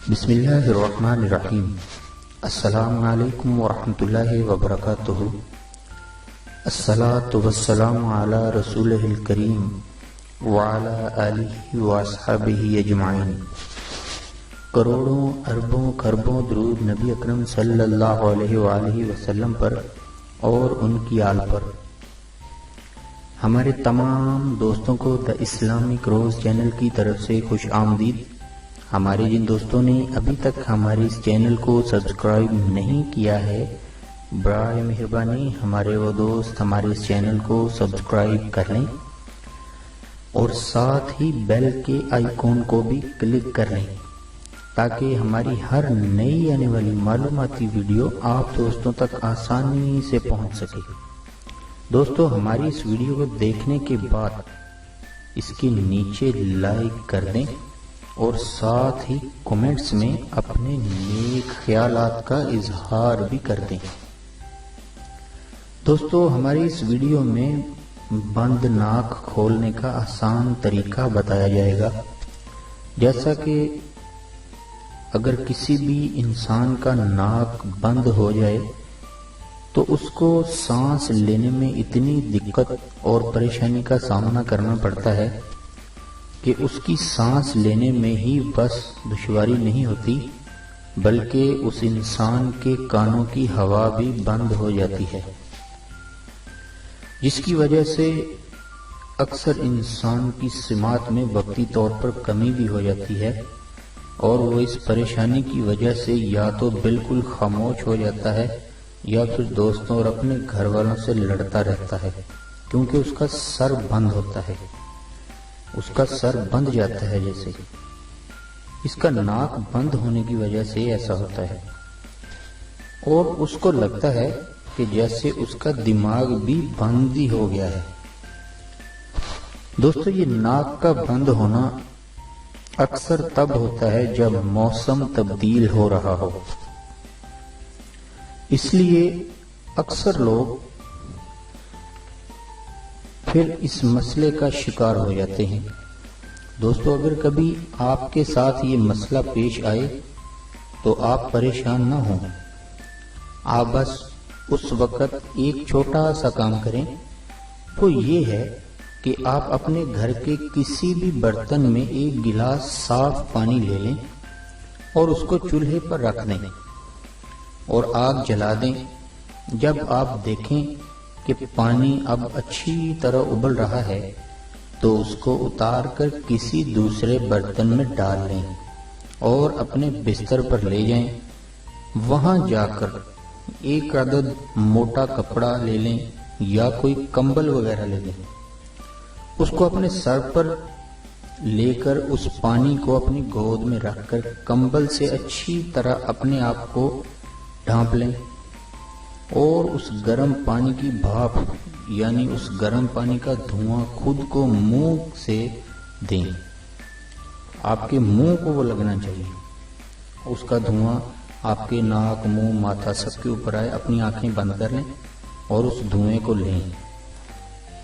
بسم اللہ الرحمن الرحیم۔ السلام علیکم ورحمۃ اللہ وبرکاتہ۔ الصلاۃ والسلام علی رسولہ الکریم وعلی آلہ واصحابہ اجمعین۔ کروڑوں اربوں خربوں درود نبی اکرم صلی اللہ علیہ وآلہ وسلم پر اور ان کی آل پر۔ ہمارے تمام دوستوں کو دا اسلامک روز چینل کی طرف سے خوش آمدید۔ ہمارے جن دوستوں نے ابھی تک ہمارے اس چینل کو سبسکرائب نہیں کیا ہے، برائے مہربانی ہمارے وہ دوست ہمارے اس چینل کو سبسکرائب کر لیں اور ساتھ ہی بیل کے آئیکن کو بھی کلک کر لیں تاکہ ہماری ہر نئی آنے والی معلوماتی ویڈیو آپ دوستوں تک آسانی سے پہنچ سکے۔ دوستو، ہماری اس ویڈیو کو دیکھنے کے بعد اس کے نیچے لائک کر دیں اور ساتھ ہی کومنٹس میں اپنے نیک خیالات کا اظہار بھی کر دیں۔ دوستو، ہماری اس ویڈیو میں بند ناک کھولنے کا آسان طریقہ بتایا جائے گا۔ جیسا کہ اگر کسی بھی انسان کا ناک بند ہو جائے تو اس کو سانس لینے میں اتنی دقت اور پریشانی کا سامنا کرنا پڑتا ہے کہ اس کی سانس لینے میں ہی بس دشواری نہیں ہوتی بلکہ اس انسان کے کانوں کی ہوا بھی بند ہو جاتی ہے، جس کی وجہ سے اکثر انسان کی سماعت میں وقتی طور پر کمی بھی ہو جاتی ہے اور وہ اس پریشانی کی وجہ سے یا تو بالکل خاموش ہو جاتا ہے یا پھر دوستوں اور اپنے گھر والوں سے لڑتا رہتا ہے، کیونکہ اس کا سر بند ہوتا ہے، اس کا سر بند جاتا ہے۔ جیسے اس کا ناک بند ہونے کی وجہ سے ایسا ہوتا ہے اور اس کو لگتا ہے کہ جیسے اس کا دماغ بھی بند ہی ہو گیا ہے۔ دوستو، یہ ناک کا بند ہونا اکثر تب ہوتا ہے جب موسم تبدیل ہو رہا ہو، اس لیے اکثر لوگ پھر اس مسئلے کا شکار ہو جاتے ہیں۔ دوستو، اگر کبھی آپ کے ساتھ یہ مسئلہ پیش آئے تو آپ پریشان نہ ہوں، آپ بس اس وقت ایک چھوٹا سا کام کریں، وہ یہ ہے کہ آپ اپنے گھر کے کسی بھی برتن میں ایک گلاس صاف پانی لے لیں اور اس کو چولہے پر رکھ دیں اور آگ جلا دیں۔ جب آپ دیکھیں کہ پانی اب اچھی طرح ابل رہا ہے تو اس کو اتار کر کسی دوسرے برتن میں ڈال لیں اور اپنے بستر پر لے جائیں۔ وہاں جا کر ایک عدد موٹا کپڑا لے لیں یا کوئی کمبل وغیرہ لے لیں، اس کو اپنے سر پر لے کر اس پانی کو اپنی گود میں رکھ کر کمبل سے اچھی طرح اپنے آپ کو ڈھانپ لیں اور اس گرم پانی کی بھاپ یعنی اس گرم پانی کا دھواں خود کو منہ سے دیں۔ آپ کے منہ کو وہ لگنا چاہیے، اس کا دھواں آپ کے ناک، منہ، ماتھا سب کے اوپر آئے۔ اپنی آنکھیں بند کر لیں اور اس دھوئیں کو لیں۔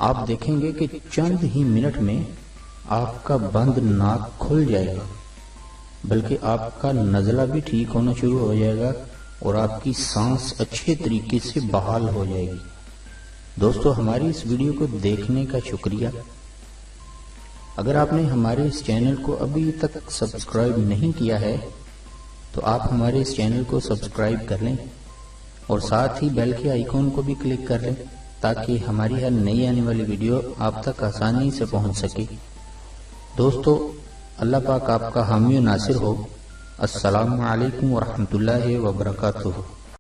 آپ دیکھیں گے کہ چند ہی منٹ میں آپ کا بند ناک کھل جائے گا، بلکہ آپ کا نزلہ بھی ٹھیک ہونا شروع ہو جائے گا اور آپ کی سانس اچھے طریقے سے بحال ہو جائے گی۔ دوستو، ہماری اس ویڈیو کو دیکھنے کا شکریہ۔ اگر آپ نے ہمارے اس چینل کو ابھی تک سبسکرائب نہیں کیا ہے تو آپ ہمارے اس چینل کو سبسکرائب کر لیں اور ساتھ ہی بیل کے آئیکن کو بھی کلک کر لیں تاکہ ہماری ہر نئی آنے والی ویڈیو آپ تک آسانی سے پہنچ سکے۔ دوستو، اللہ پاک آپ کا حامی و ناصر ہو۔ السلام علیکم ورحمۃ اللہ وبرکاتہ۔